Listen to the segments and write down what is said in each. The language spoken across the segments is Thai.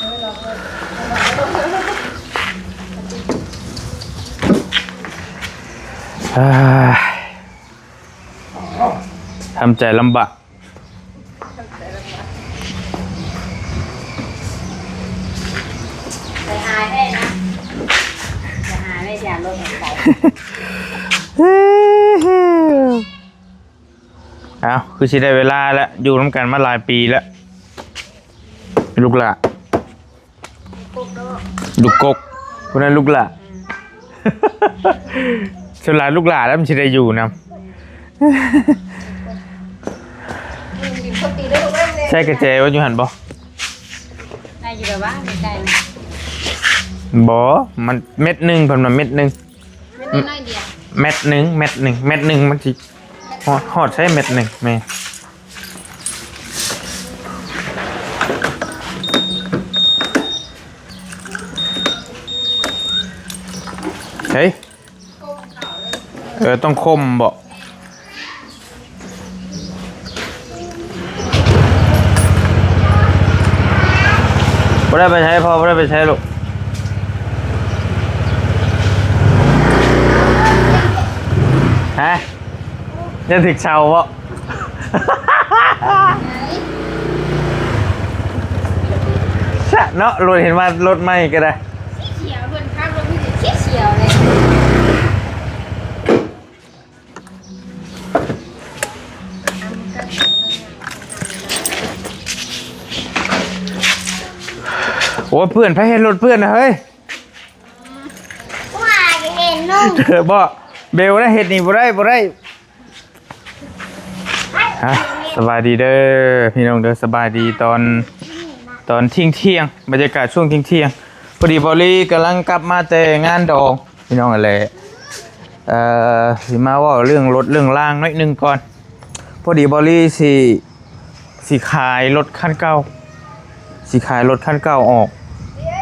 ทำใจลำบากไปหายได้นะจะหายได้อย่างรถไฟเอาคือสิได้เวลาแล้วอยู่ร่วมกันมาหลายปีแล้วลูกหละลูกกกคนนั้นลูกหละฉลาดลูกหละแล้วมันสิได้อยู่นะใช่กระเจว่าอยู่หันบ่ได้อยู่แบบว่าใกล้บ่มันเม็ดหนึ่งผมว่าเม็ดหนึ่งเม็ดหนึ่งมันสิหอดใช้เม็ดหนึ่งแม่เฮ้ยต้องคมบ่บ่ได้ไปใช้พอบ่ได้ไปใช้ลูกฮะจะถึกเชาบ่ชะเนาะรถเห็นว่ารถไหม้ก็ได้เฉียวเพื่อนข้ามรถพี่เฉียวเลยโอ้เพื่อนพระเห็นรถเพื่อนนะเฮ้ยว่าเห็นนุ่มเธอบ่เบลนะเห็ดนี่บ่ได้ฮะสบายดีเด้อพี่น้องเด้อสบายดีตอนเที่ยงบรรยากาศช่วงเที่ยงพอดีบอลลี่กำลังกลับมาแต่งานดองพี่น้องอะไรสิมาว่าเรื่องรถเรื่องล่างน้อยนึงก่อนพอดีบอลลี่สิขายรถคันเก่าออก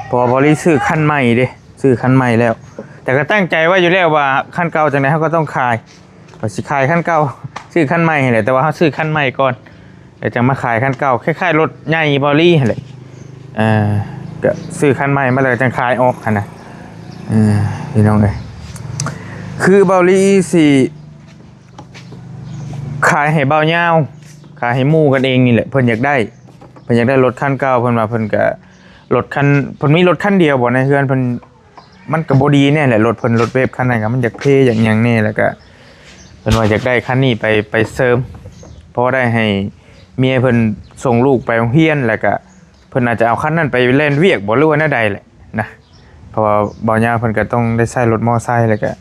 พอบอลลี่ซื้อคันใหม่เด้ซื้อคันใหม่แล้วแต่ก็ตั้งใจว่าอยู่แล้วว่าคันเก่าจากไหนเขาก็ต้องขายสิขายคันเก่าซื้อคันใหม่แหละแต่ว่าเขาซื้อคันใหม่ก่อนเดี๋ยวจะมาขายคันเก่าคล้ายๆรถใหญ่บอลลี่แหละก็ซื้อคันใหม่มาเลยจะขายออกนะพี่น้องเลยคือบอลลี่สิขายให้เบาเงาขายให้มู่กันเองนี่แหละเพิ่นอยากได้รถคันเก่าเพิ่นมาเพิ่นก็รถคันเพิ่นมีรถคันเดียวบ่ในเฮือนเพิ่นมันก็บ่ดีแน่แหละรถเพิ่นรถเวฟคันนั้นก็มันอยากเท่อย่างหยังแน่แล้วก็เพิ่นว่าอยากได้คันนี้ไปเสริมเพราะได้ให้เมียเพิ่นส่งลูกไปโรงเรียนแล้วก็เพิ่นอาจจะเอาคันนั้นไปเล่นเวียกบ่รู้ว่าแนวใดแหละนะเพราะว่าบ่ยาเพิ่นก็ต้องได้ใช้รถมอไซค์แล้วก็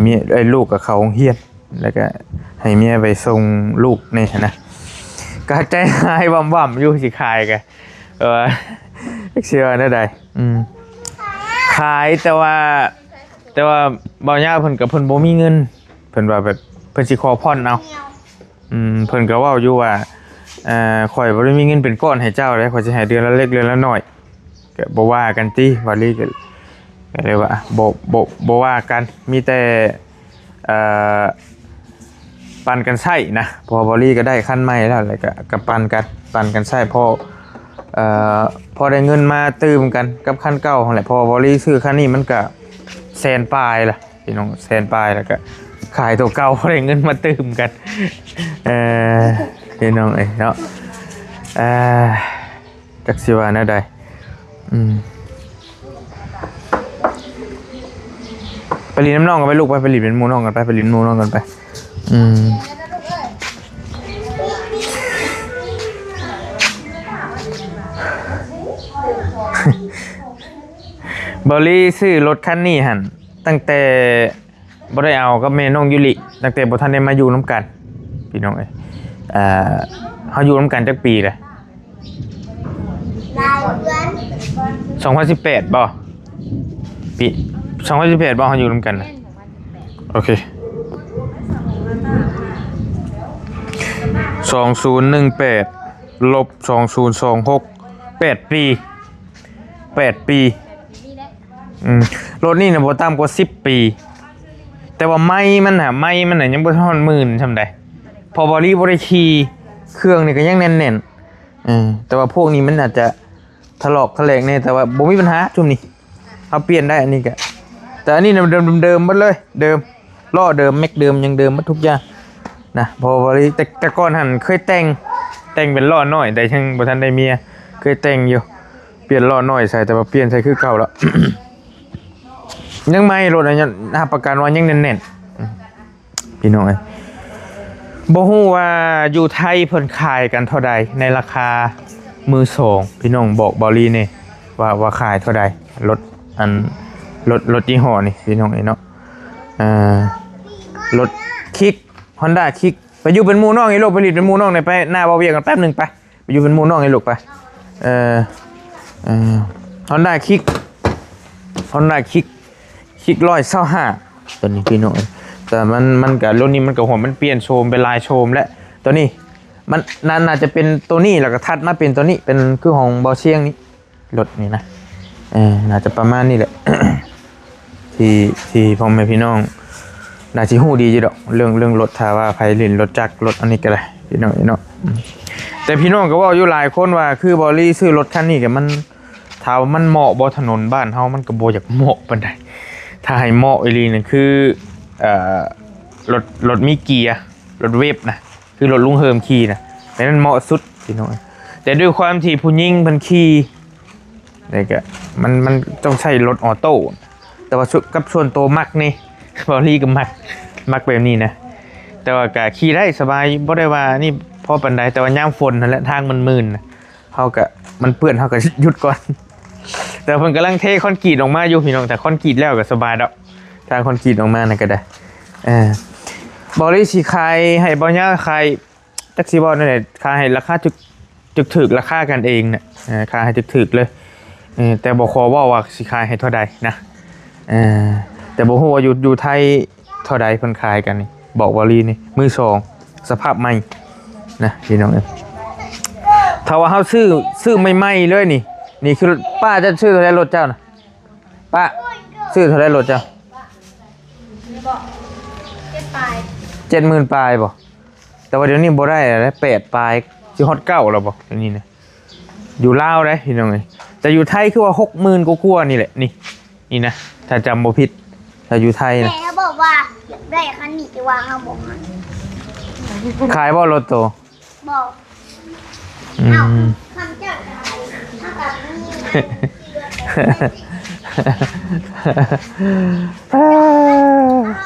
มีลูกก็เข้าโรงเรียนแล้วก็ให้เมียไปส่งลูกนี่นะก็ใจหายว่ำๆอยู่สิขายก็เชื่อแนวใดขายแต่ว่าบ่ยาเพิ่นก็เพิ่นบ่มีเงินเพิ่นว่าแบบเพิ่นสิขอผ่อนเอาเพิ่นก็เว้าอยู่ว่าข่อยบ่ได้มีเงินเป็นก้อนให้เจ้าเลยข่อยสิให้เดือนละเล็กเดือนละน้อยก็บ่ว่ากันติว่าลีก็เลยว่าบ่ว่ากันมีแต่ปันกันใช้นะพอบอลี่ก็ได้ขั้นใหม่แล้วอะไรก็ปันกันใช้พอได้เงินมาตื่มกันกับขั้นเก่าแหละพอบอลี่ซื้อขั้นนี้มันก็แสนปลายล่ะพี่น้องแสนปลายแล้วก็ขายตัวเก่าพอได้เงินมาตื่มกันพี่น้องเนาะจักสิว่าแนวใดไปรีน้ำน้องกันไปลูกไปรีเป็นหมูน้องกันไปรีนหมูน้องกันไปบอลลี่ซื้อรถคันนี้หันตั้งแต่บ่ได้เอากับแม่น้องยุลิตั้งแต่บ่ทันได้มาอยู่น้ำกันพี่น้องเขาอยู่น้ำกันจักปีเลย2018บ่ปี2018บ่เขาอยู่น้ำกันนะโอเค2018ลบ2026 8 ปีรถนี่นะบ่ต่ำกว่า10 ปีแต่ว่าไม่มันยังบ่ทันหมื่นทำได้พอบอดี้บ่ได้ขี่เครื่องนี่ก็ยังแน่นๆแต่ว่าพวกนี้มันอาจจะ ถลอกทะเลกเนี่ยแต่ว่าบ่มีปัญหาจุ่มนี่เอาเปลี่ยนได้อันนี้ก็แต่อันนี้เดิมเดิมหมดเลยเดิมล้อเดิมแม็กเดิมยังเดิมหมดทุกอย่างนะพอบริแต่ก่อนหันเคยแต่งเป็นล้อน้อยแต่ยังบ่ทันได้เมียเคยแต่งอยู่เปลี่ยนล้อน้อยใส่แต่ว่าเปลี่ยนใส่คือเก่าแล้ว ยังไม่รถอันนี้ประกันว่ายังแน่นๆพี่น้องเอ้ยบ่ฮู้ว่าอยู่ไทยเพิ่นขายกันเท่าใดในราคามือสองพี่น้องบอกบอลี่นี่ว่าขายเท่าใดรถอันรถยี่ห้อนี่พี่น้องเอ้ยเนาะรถคิก Honda คิกไปอยู่เป็นหมู่น้องไอ้ลูกไปรีดเป็นหมู่น้องหน่อยไปหน้าบ่าวเวียงกันแป๊บนึงไปอยู่เป็นหมู่น้องไอ้ลูกไปHonda คิก Honda คิก125ตัวนี้พี่น้องแต่มันกับรุ่นนี้มันกับหัวมันเปลี่ยนโชมเป็นลายโชมและตัวนี้มันน่าจะเป็นตัวนี้แล้วก็ทัดมาเป็นตัวนี้เป็นคือของบอเชียงนี้รถนี่นะน่าจะประมาณนี้แหละ ที่พ่อแม่พี่น้องน่าจะฮู้ดีจีดอกเรื่องรถถ้าว่าไผเล่นรถจักรรถอันนี้ก็ได้พี่น้องเนาะแต่พี่น้องก็ว่าอยู่หลายคนว่าคือบอลี่ซื้อรถคันนี้ก็มันถ้ามันเหมาะบ่ถนนบ้านเฮามันก็บ่อยากเหมาะปานใดถ้าให้เหมาะอีหลีนี่คือรถมีเกียร์รถเวฟนะคือรถลุงเฮิมขี่นะแต่นั้นเหมาะสุดพี่น้องแต่ด้วยความที่ผู้หญิงเพิ่นขี่นี่ก็มันต้องใช้รถออโต้แต่ว่ากับส่วนตัวมักนี่ บอลี่ก็มักแบบนี้นะแต่ว่าก็ขี่ได้สบายบ่ได้ว่านี่พอปานใดแต่ว่ายามฝนนั่นแหละทางมันมืนนะเฮาก็มันเปื้อนเฮาก็หยุดก่อน แต่เพิ่นกำลังเทคอนกรีตออกมาอยู่พี่น้องแต่คอนกรีตแล้วก็สบายดอกทางคอนกรีตออกมานั่นก็ได้บอลี่สิขายให้บ่ยาวขายจักสิบ่นั่นแหละขายให้ราคาถึกราคากันเองน่ะขายให้ถึกเลยแต่บ่ขอว่าสิขายให้เท่าใดนะแต่บ่ฮู้ว่าอยู่ไทยเท่าใดเพิ่นขายกันนี่บอกบอลี่นี่มือสองสภาพใหม่นะพี่น้องถ้าว่าเฮาซื้อใหม่ๆเลยนี่คือป้าจะซื้อเท่าไรรถเจ้านะป้าซื้อเท่าไรรถเจ้า70,000 ปลายบ่แต่ว่าเดี๋ยวนี้บ่ได้แล้ว8 ปลายสิฮอด9แล้วบ่เดี๋ยวนี้นะอยู่ลาวได้พี่น้องเอ้ยแต่อยู่ไทยคือว่า 60,000 กว่าๆนี่แหละนี่นะถ้าจำบ่ผิดถ้าอยู่ไทยนะแม่บอกว่าอยากได้คันนี้จะวางเอาบอกมัน ขายบ่รถโตบอกคำเจ้าถ้าแบบนี้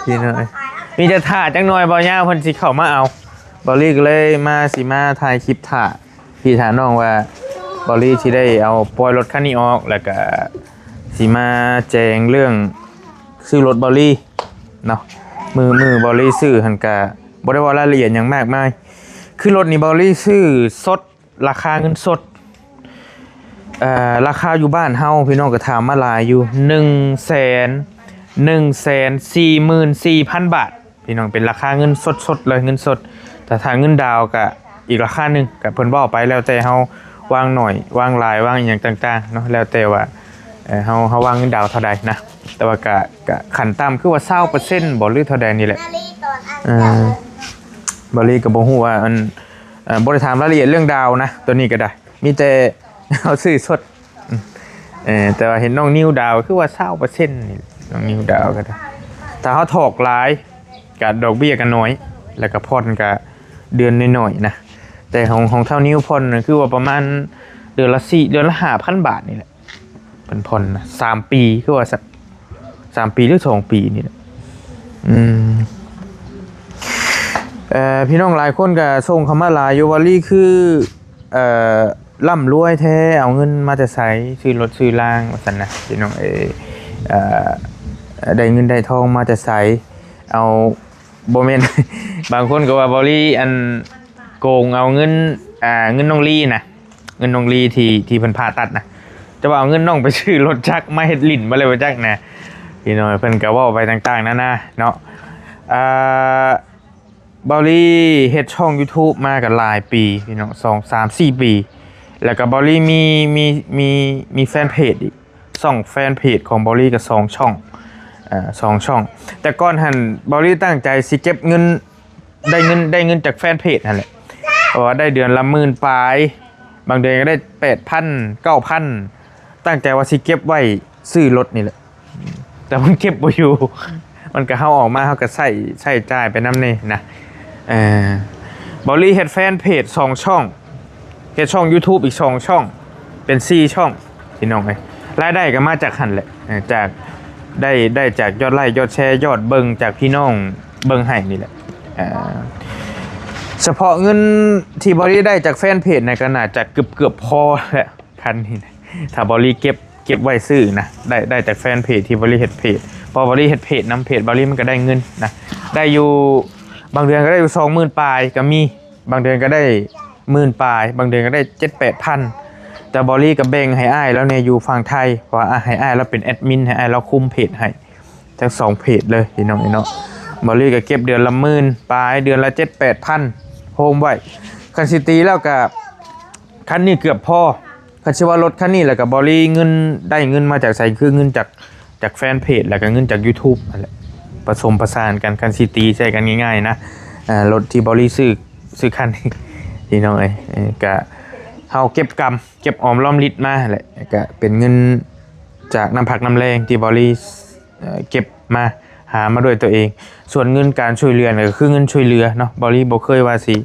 พี่น้อยมีจะถ่าจังหน่อยบ่ย่าเพิ่นสิเข้ามาเอาบอลลี่ก็เลยมาถ่ายคลิปถ่าพี่ถามน้องว่าบอลลี่สิได้เอาปล่อยรถคันนี้ออกแล้วก็สิมาแจ้งเรื่องซื้อรถบอลลี่เนาะมือบอลลี่ซื้อหันกะบ่ได้ว่ารายละเอียดหยังมากมายคือรถนี่บอลลี่ซื้อสดราคาเงินสดราคาอยู่บ้านเฮาพี่น้องก็ถามมาหลายอยู่144,000 บาทพี่น้องเป็นราคาเงินสดเลยเงินสดแต่ถ้าเงินดาวก็อีกราคาหนึงก็เพิ่นบอกไปแล้วแต่เฮาวางหน่อยวางหลายวางอย่างต่างๆเนาะแล้วแต่ว่าเฮาวางเงินดาวเท่าใดนะแต่ว่าก็ขั้นต่ำคือว่า 20% บ่หรือเท่าใดนี่แหละบอลลี่ก็บ่ฮู้ว่าอันบ่ได้ถามรายละเอียดเรื่องดาวนะตัวนี้ก็ได้มีแต่เอาซื้อสดแต่ว่าเห็นน้องนิ้วดาวคือว่า 20% นี่น้องนิ้วดาวก็ได้ถ้าเฮาถอกหลายก็ดอกเบี้ยก็น้อยแล้วก็ผ่อนก็เดือนน้อยๆนะแต่ของเท่านิ้วผ่อนคือว่าประมาณเดือนละ 5,000 บาทนี่แหละเป็นผ่อนนะ3 ปีคือว่าสัก3 ปีหรือ2 ปีนี่แหละพี่น้องหลายคนก็ส่งคำว่าลายโยวารี่คือร่ำรวยแท้เอาเงินมาจะใช้ซื้อรถซื้อล่างว่าซั่นนะพี่น้องได้เงินได้ทองมาจะใช้เอาบ่แม่น บางคนก็ว่าบอลี่อันโกงเอาเงินน้องลี่นะเงินน้องลี่ที่เพิ่นผ่าตัดนะจะว่าเอาเงินน้องไปซื้อรถจักรมาเฮ็ดลิ้นบ่เลยว่าจักนะพี่น้องเพิ่นก็เว้าไปต่างๆนานาเนาะบอลลี่เฮ็ดช่อง YouTube มากันหลายปีพี่น้อง2-3-4 ปีแล้วก็บอลลี่มีแฟนเพจอีก2แฟนเพจของบอลลี่กับ2 ช่อง2 ช่องแต่ก่อนหันบอลลี่ตั้งใจสิเก็บเงินได้เงินจากแฟนเพจนั่นแหละเพราะว่าได้เดือนละ10,000 ปลาย บางเดือนก็ได้8,000 9,000ตั้งใจว่าสิเก็บไว้ซื้อรถนี่แหละแต่มันเก็บบ่อยู่มันก็เฮาออกมาเฮาก็ใช้จ่ายไปนำนี่นะบอลลี่เฮ็ดแฟนเพจ2ช่องเฮ็ดช่อง YouTube อีก2ช่องเป็น4ช่องพี่น้องเอ้ยรายได้ก็มาจากหั่นแหละจากได้จากยอดไลค์ยอดแชร์ยอดเบิ่งจากพี่น้องเบิ่งให้นี่แหละเฉพาะเงินที่บอลลี่ได้จากแฟนเพจในก็น่าจะเกือบพอแหละคันนี้นะถ้าบอลลี่เก็บไว้ซื้อนะได้จากแฟนเพจที่บอลลี่เฮ็ดเพจพอบอลลี่เฮ็ดเพจนำเพจบอลลี่มันก็ได้เงินนะได้อยู่บางเดือนก็ได้อยู่20,000ปลายก็มีบางเดือนก็ได้10,000ปลายบางเดือนก็ได้7-8,000แต่บอลลี่ก็แบ่งให้อ้ายแล้วเนี่ยอยู่ฝั่งไทยเพราะว่าให้อ้ายเราเป็นแอดมินให้อ้ายเราคุมเพจให้ทั้ง2เพจเลยพี่น้องเนาะบอลลี่ก็เก็บเดือนละ10,000ปลายเดือนละ7-8,000โฮมไว้คันสิตีแล้วก็คันนี้เกือบพอคันชื่อว่ารถคันนี้แหละกับบอลลี่เงินได้เงินมาจากใส่คือเงินจากแฟนเพจแล้วก็เงินจาก YouTube นั่นแหละผสมผสานกันคันสิตีใช้กันง่ายๆนะรถที่บอลลี่ซื้อคันนี้พี่น้องก็เฮาเก็บกำเก็บออมรอมริดมาแหละก็เป็นเงินจากน้ำผักน้ำแรงที่บอลลี่เก็บมาหามาด้วยตัวเองส่วนเงินการช่วยเหลือก็คือเงินช่วยเหลือเนาะบอลลี่บ่เคยว่าสิ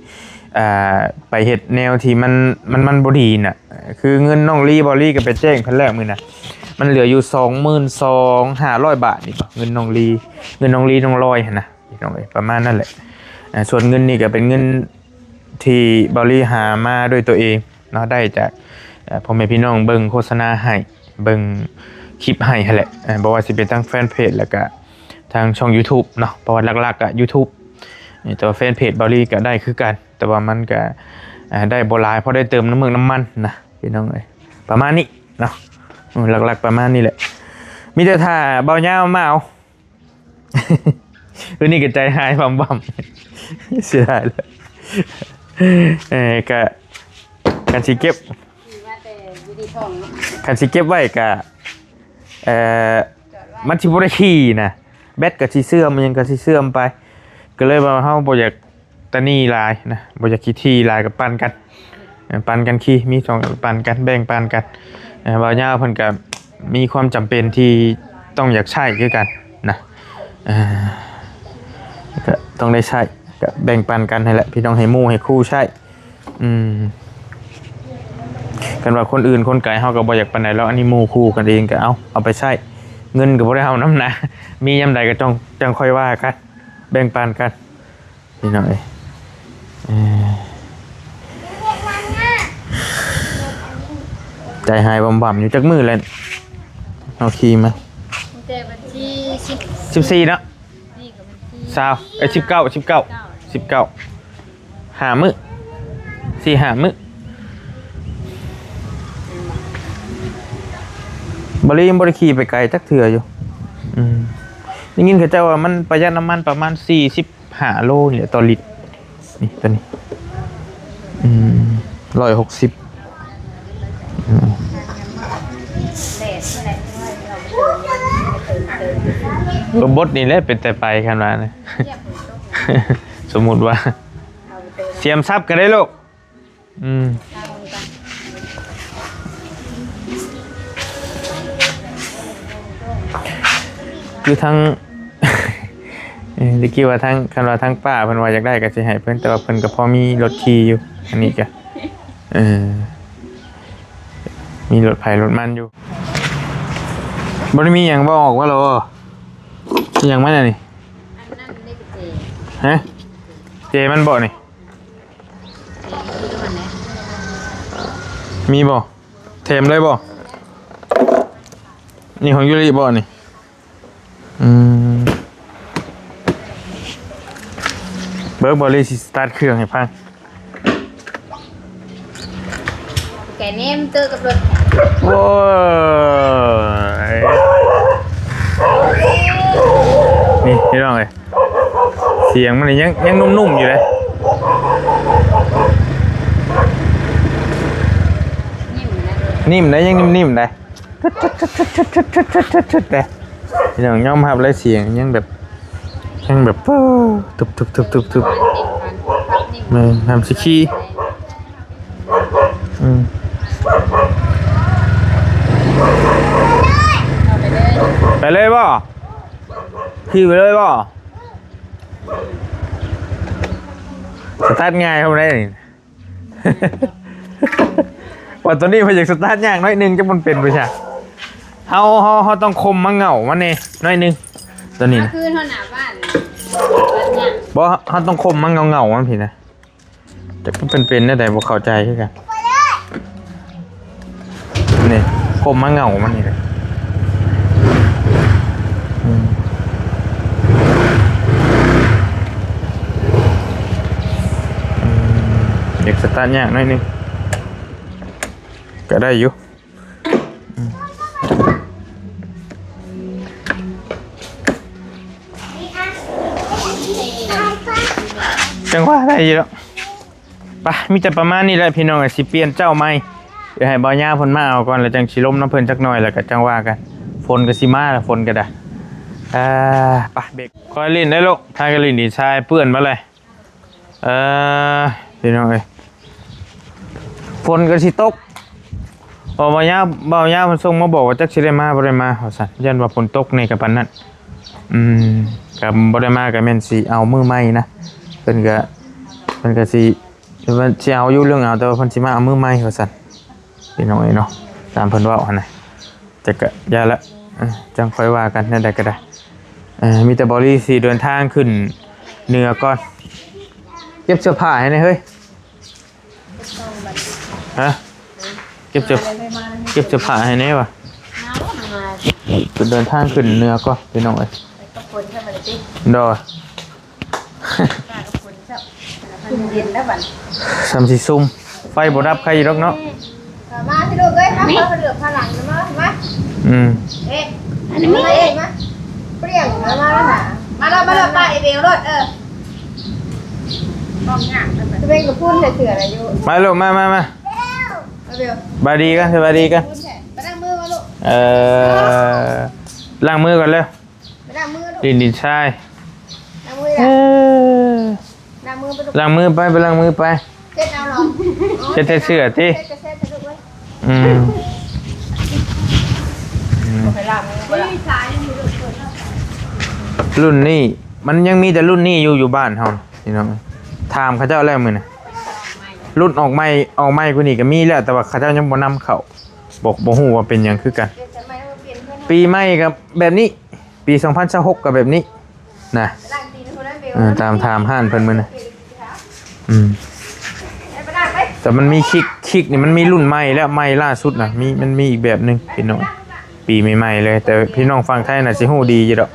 ไปเฮ็ดแนวที่มันบ่ดีน่ะคือเงินน้องลีบอลลี่ก็ไปแจ้งเพิ่นแล้วมื้อน่ะมันเหลืออยู่ 22,500 บาทนี่บ่เงินน้องลีน้องร้อยหั่นน่ะพี่น้องเอ้ยประมาณนั้นแหละส่วนเงินนี่ก็เป็นเงินที่บอลลี่หามาด้วยตัวเองเนาะได้จากพ่อแม่พี่น้องเบิ่งโฆษณาให้เบิ่งคลิปให้แหละบ่ว่าสิเป็นทางแฟนเพจแล้วก็ทางช่อง YouTube เนาะเพราะว่าหลักๆก็ YouTube แต่ว่าแฟนเพจบอลลี่ก็ได้คือกันแต่ว่ามันก็ได้บ่หลายเพราะได้เติมน้ำมันนะพี่น้องเอ้ยประมาณนี้เนาะหลักๆประมาณนี้แหละมีแต่ถ้าเบาเหย้ามาเอาคือนี่ก็ใจหายบ่มเสียดายเลยก็คันสิเก็บไว้ก็มันสิบ่ได้ขี่นะแบตก็สิเสื่อมมันยังก็สิเสื่อมไปก็เลยว่าเฮาบ่อยากตะนี่หลายนะบ่อยากขี่ที่หลายกับปั่นกันขี่มี2ปั่นกันแบ่งปั่นกันบ่ยาวเพิ่นก็มีความจำเป็นที่ต้องอยากใช้คือกันนะก็ต้องได้ใช้ก็แบ่งปันกันให้แหละพี่น้องให้หมู่ให้คู่ใช้กันว่าคนอื่นคนไกลเฮาก็บ่อยากปานใดแล้วอันนี้หมู่คู่กันเองก็เอาไปใช้เงินก็บ่ได้เอานำนะมียามใดก็จังค่อยว่ากันแบ่งปันกันพี่น้องใจหายบ่มๆอยู่จักมื้อแล้วเอาขี่มาแต่วันที่14เนาะนี่ก็วันที่19 5 มื้อ4-5 มื้อบริยังบริขี่ไปไกลจักเถื่ออยู่ได้ยินเขาเจ้าว่ามันประหยัดน้ำมันประมาณ45 โลเนี่ยต่อลิตรนี่ตัวนี้160บดนี่แหละเป็นแต่ไปขนาดนี้สมมุติว่าเสียมซับกันได้ลูกคือทั้งตะกี้ว่าทั้งคันว่าทั้งป้าเพิ่นว่าอยากได้ก็สิให้เพิ่นแต่ว่าเพิ่นก็พอมีรถขี่อยู่อันนี้ก็มีรถไผรถมันอยู่บ่ได้มีหยังบ่ออกว่าหรอหยังมันน่ะนี่ฮะเจมันบ่นี่มีบ่เทมเลยบ่นี่ของยูริบ่นี่เบิร์กบอลลี่สตาร์ทเครื่องให้พังแกเนมเตอร์กับรถโอ้ยนี่พี่น้องเลยเสียงมันยังนุ่มๆอยู่เลยนิ่มได้ยังนิ่มๆได้พี่น้องย่อมหับเลยเสียงยังแบบทุบมันทำสิขี้ อืม เอาไปเลย ไปเลยบ่ขี่ไปเลยบ่สตาร์ทง่ายเข้ามาได้นี่ ว่าตัวนี้พยายามสตาร์ทยากน้อยหนึงจะมันเป็นไปใช่เฮาต้องคมมาเหงามันนี่น้อยหนึงตัวนี้ เอา นะ คืนเท่าหน้าบ้านเนี่ย บ่เฮาต้องคมมาเหงามันพี่นะจะเป็นได้แต่บ่เข้าใจคือกันนี่คมมาเหงามันนี่เลยอืมเด็กสตาร์ทยากน้อยหนึงก็ได้อยู่จังหวะได้อยู่แล้วไปมีแต่ประมาณนี้แหละพี่น้องสิเปลี่ยนเจ้าใหม่เดี๋ยวให้บ่าวย่าเพิ่นมาเอาก่อนแล้วจังสิล้มน้ำเพิ่นจักหน่อยแล้วก็จังว่ากันฝนก็สิมาแล้วฝนก็ได้ไปเบรกคอยลิ้นได้ลูกทายกันลิ้นดีชายเปื้อนมาเลยพี่น้องเอ้ยฝนก็สิตกบ่าวย่าเพิ่นส่งมาบอกว่าจักสิได้มาบ่ได้มาว่าซั่นยันว่าฝนตกในกับปานนั้นก็บ่ได้มาก็แม่นสิเอามือใหม่นะเพิ่นก็สิเอาอยู่เรื่องเอาแต่ว่าเพิ่นสิมาเอามือใหม่ว่าซั่นพี่น้องเอ้ยเนาะตามเพิ่นเว้าหั่นน่ะแต่ก็อย่าละจังค่อยว่ากันนั่นใดก็ได้มีแต่บอลี่สิเดินทางขึ้นเหนือก่อนเก็บเสื้อผ้าให้หน่อยเฮ้ยฮะเก็บเสื้อผ้าให้แน่ว่ะเดินทางขึ้นเหนือก่อนพี่น้องเอ้ย ก็คนใช่ไหมติ๊ก ดอ กล้าก็คนใช่มันเย็นแล้วบัด สามสิซุ่มไฟบ่ดับใครอยู่ดอกเนาะ มาที่ดูเลยมาเขาเหลือพลังนะมา เอ๊ะอันนี้เอ๊ะมาเปรี้ยงมาแล้วนะมาแล้วป้าไอเบลรถต้องงานแล้วบัด จะเป็นกับพูดเถื่ออะไรอยู่ มาลูกมา เบล บายดีกันสบายดีกัน พูดแฉะไปนั่งมือมาลูก ล้างมือก่อนเร็ว ไปนั่งมือลูก ดินชาย นั่งมือ นั่งมือไปลูก ล้างมือไปล้างมือไป เช็ดเอาหรอ เช็ดเสื้อติ เช็ดจะเช็ดจะลูกไว้ ไปล้างมือบ่ล่ะ สายอยู่ลูกเปิดแล้ว รุ่นนี้มันยังมีแต่รุ่นนี้อยู่บ้านเฮาพี่น้องถามเขาเจ้าแล้วมื้อน่ะรุ่นออกใหม่กว่านี้ก็มีแล้วแต่ว่าเขาเจ้ายังบ่นำเข้าบอกบ่ฮู้ว่าเป็นหยังคือกัน เดี๋ยวจะไม่ต้องเปลี่ยนเพื่อน ปีใหม่กับแบบนี้ปี2026กับแบบนี้นะ ล้างตีนคนนั้นเบล ตามถามห้านเพิ่นมื้อน่ะไปล้างไป แต่มันมีคิกนี่มันมีรุ่นใหม่แล้วใหม่ล่าสุดน่ะมันมีอีกแบบหนึงพี่น้องปีใหม่ๆเลยแต่พี่น้องฟังไทยน่ะสิฮู้ดีอยู่ดอก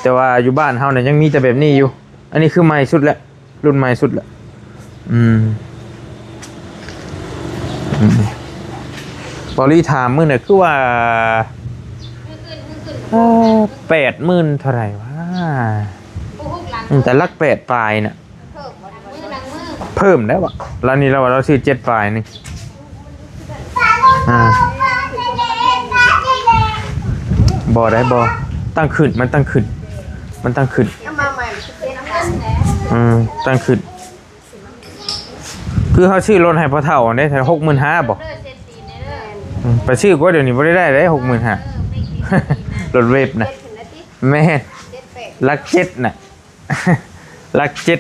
แต่ว่าอยู่บ้านเฮาน่ะยังมีแต่แบบนี้อยู่อันนี้คือใหม่สุดแล้วรุ่นใหม่สุดแล้วบอลี่ถามมื้อน่ะคือว่า80,000เท่าไหร่วะแต่ลัก8ปลายน่ะเพิ่มได้บ่แล้วนี่เราซื้อ7ปลายนึงบ่ได้บ่ตั้งขึ้นมันตั้งขึ้น เอามาใหม่เช็ดน้ำมันแหน ตั้งขึ้นคือเขาชื่อรถให้พ่อเฒ่าได้แต่65,000บ่ไปชื่อก็เดี๋ยวนี้บ่ได้ได้60,000รถเวฟน่ะ เช็ดถึงนาที แม่น เช็ดเป็ด ลักเจ็ดน่ะ ลักเจ็ด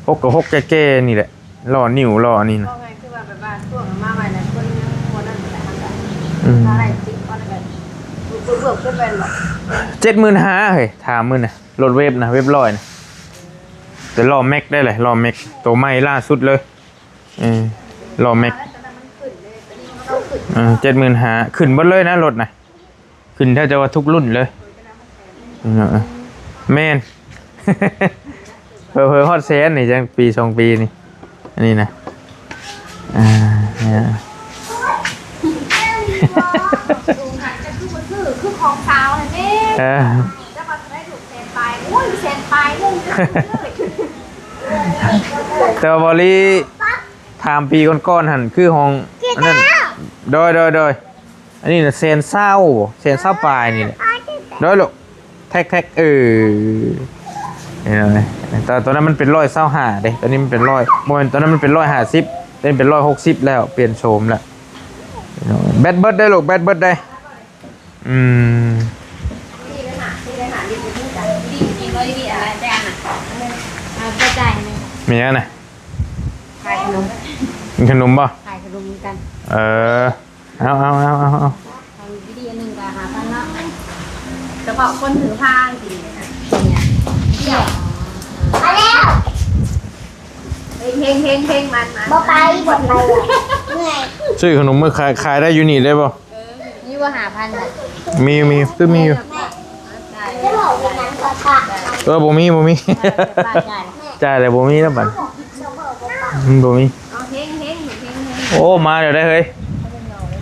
6กับ6แก่ๆนี่แหละล้อนิ้วล้อนี่น่ะ ก็ไงคือว่าแบบว่าช่วงมาใหม่นะคนคนนั้นแหละอะไรติ๊กอะไรกันเบื่อขึ้นไปหรอ 75,000เฮ้ยถามมื้อน่ะรถเวฟนะเวฟ100น่ะแต่ล้อแม็กได้เลยล้อแม็กตัวใหม่ล่าสุดเลยล้อแม็ก75,000ขึ้นหมดเลยนะรถน่ะขึ้นแทบจะว่าทุกรุ่นเลยแม่น เผลอๆฮอดแสนนี่จังปี2ปีนี่อันนี้นะคือของสาวเลยนี่จะมาได้ถูกแซนปลายอุ้ยแซนปลายนึง แต่ว่าบอลี่ถามปีก่อนๆหันคือห้องอันนั้นโดยอันนี้น่ะเซนเศร้าปลายนี่แหละโดยลูกแท็กนี่เลยตอนนั้นมันเป็น125เด้ตอนนี้มันเป็น100โมนตอนนั้นมันเป็น150 เล่นเป็น160แล้วเปลี่ยนโฉมแล้วแบตเบิร์ดได้ลูกแบตเบิร์ดได้อืม นี่เลยหาดีไปพูดกัน ดีจริงเลยดีอะไรแต่อันน่ะเอากระจายหนึง มีอะไรนะ ขายขนม มีขนมป่ะ ขายขนมกัน เอา ทำวิธีอันหนึงก็หาพันเนาะ เฉพาะคนถือผ้าจริงๆนะ เนี่ยเที่ยว มาแล้วเฮงมันบ่ไปหมดเลยเหนื่อย ซื้อขนมมือขายได้อยู่นี่ได้ป่ะ นี่ว่าหาพันน่ะ มีคือมีอยู่ ได้ จะบอกอย่างนั้นก็ปะ บ่มี ป้าจ่าย จ่ายแต่บ่มีแล้วบัดบ่มี เอาเฮง โอ้มาเดี๋ยวได้เฮ้ย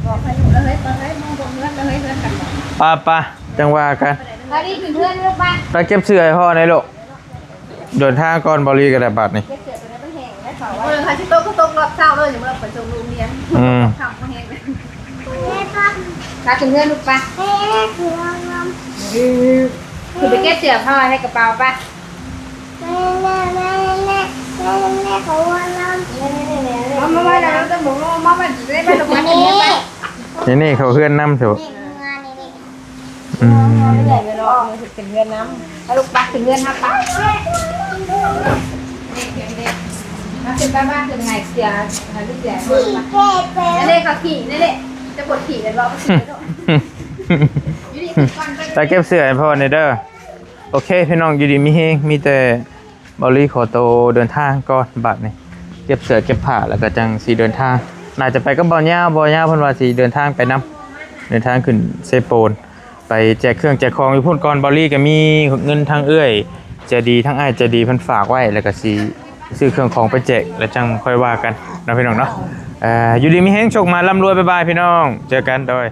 บอกให้หนูเลยมองบนเพื่อนเลยเพื่อนกันบอก ป้าจังว่ากัน พอดีถึงเพื่อนลูกบ้าน ไปเก็บเสื้อให้พ่อในอยลูกเดินทางก่อนบริกระดาบัดนี่ เก็บเสือไปในบ้านแห้งแล้วเขาว่าค่ะที่โต๊ะก็โต๊ะรอบเช้าเลยอย่างเมื่อไปส่งลูกเรียนทำเขาแห้งเลยพาถึงเพื่อนลูกป่ะคือไปเก็บเสือพ่อให้กระเป๋าป่ะมาแล้วต้องบอกว่ามาจะได้ไปโรงพยาบาลนี้ นี่เขาเพื่อนน้ำเถอะ ใหญ่ไปรอถึงเพื่อนน้ำแล้วลูกป่ะถึงเพื่อนครับป่ะมาถึงบ้านถึงไงเสียหาลูกเสียนั่นเลยเขาขี่นั่นเลยจะปวดขี่เลยเราขี่แล้ว ไปเก็บเสื้อให้พ่อในอยเด้อโอเคพี่น้องอยู่ดีมีเฮงมีแต่บริขอโตวเดินทางก่อนบัดนี่เก็บเสื้อเก็บผ้าแล้วก็จังสีเดินทางน่าจะไปก็บ่ย่าเพิ่นว่าสิเดินทางไปนํเดินทางขึ้นเซโปนไปแจกเครื่องแจกของอยู่พุ่นก่อนบริก็มีเงินทางเอื้อยใจะดีทั้งอ้ายใจะดีเพิ่นฝากไว้แล้วก็สิซื้อเครื่องของไปแจกแล้วจังค่อยว่ากันนะพี่น้องเนาะอยู่ดีมีเฮงโชคมาร่ำรวยบ๊ายบายพี่น้องเจอกันโดย